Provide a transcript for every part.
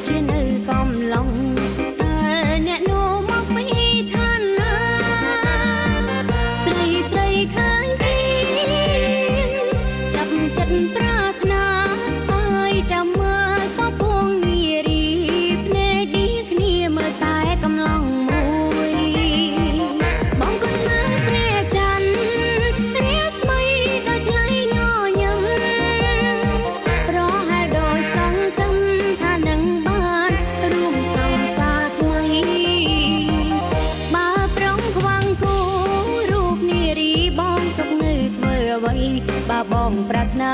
ជានៅកំឡុងតើអ្នកនោះមកពីឋានណាស្រីស្រីឃើញគ្នាចាប់ចិត្តប្រាថ្នាហើយចាំមើលពពួងនារីភ្នែកឌីគ្នាមើលតែកំឡុងមួយបងគន់មើលព្រះច័ន្ទរាស្មីដូចថ្លៃញញឹមប្រហែលដោយសង្ឃឹមថានឹងបានរួមសង្សារថ្មីបើប្រុងខ្វាំងគូរូបនារីបងទុកនៅធ្វើអ្វីបើបងប្រាថ្នា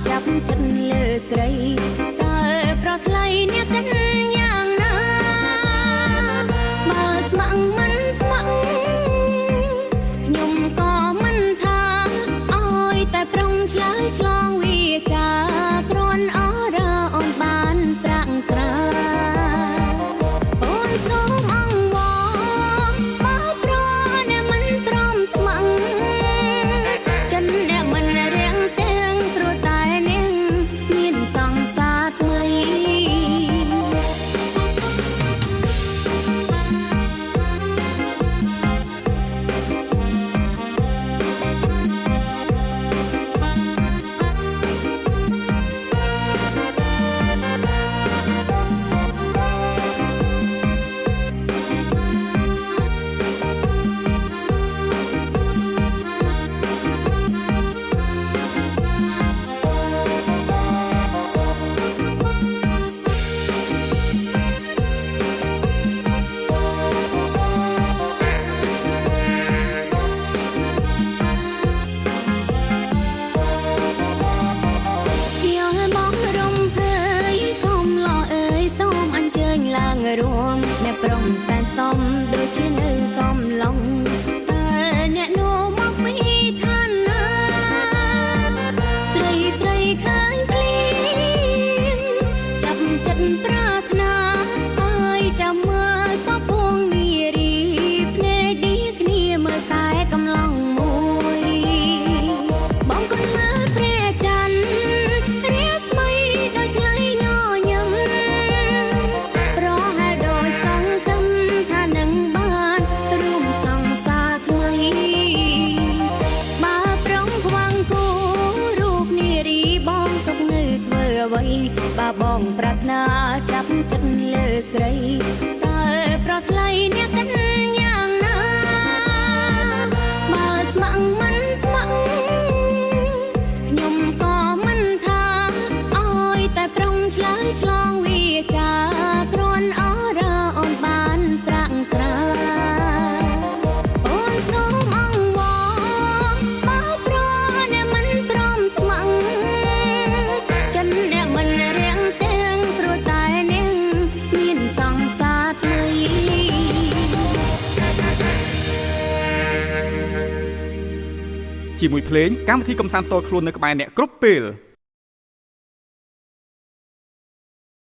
ចាប់ចិត្តលើស្រីតើប្រថ្លៃអ្នកកិនយ៉ាងណាបើស្ម័គ្រមិនស្ម័គ្រខ្ញុំក៏មិនថាអើយតែប្រុងឆ្លើយឆ្លងវាចាគ្រាន់អរអូនបានស្រាក់ស្រាអូនសូមអង្វរបើប្រអ្នកមិនព្រមស្ម័គ្រចិនអ្នកមិនរាំងទាំងព្រោះតែនាងមានសង្សារថ្មីរួមអ្នកប្រុងសែនសមដូចជានៅកំឡុងតើអ្នកនោះមកពីឋានណាស្រីស្រីឃើញភ្លៀងចាប់ចិត្តប្រាថ្នាហើយចាំមើលពពួងនារីភ្នែកឌីគ្នាមើលតែកំឡុងមួយបងគន់មើលព្រះច័ន្ទរាស្មីដូចថ្លៃញញឹមប្រហែលដោយសង្ឃឹមថានឹងបានរួមសង្សារថ្មីបើប្រុងខ្វាំងគូរូបនារីបងទុកនៅធ្វើអ្វីបើបងប្រាថ្នាចាប់ចិត្តលើស្រីតើប្រថ្លៃអ្នកកិនយ៉ាងណាបើស្ម័គ្រមិនស្ម័គ្រខ្ញុំក៏មិនថាអើយតែប្រុងឆ្លើយឆ្លងវាចាគ្រាន់អរអូនបានស្រាក់ស្រាអូនសូមអង្វរបើប្រអ្នកមិនព្រមស្ម័គ្រចិនអ្នកមិនរាំងទាំងព្រោះតែនាងមានសង្សារថ្មីជាមួយភ្លេងកម្មវិធីកំសាន្តតខ្លួននៅក្បែរអ្នកគ្រប់ពេល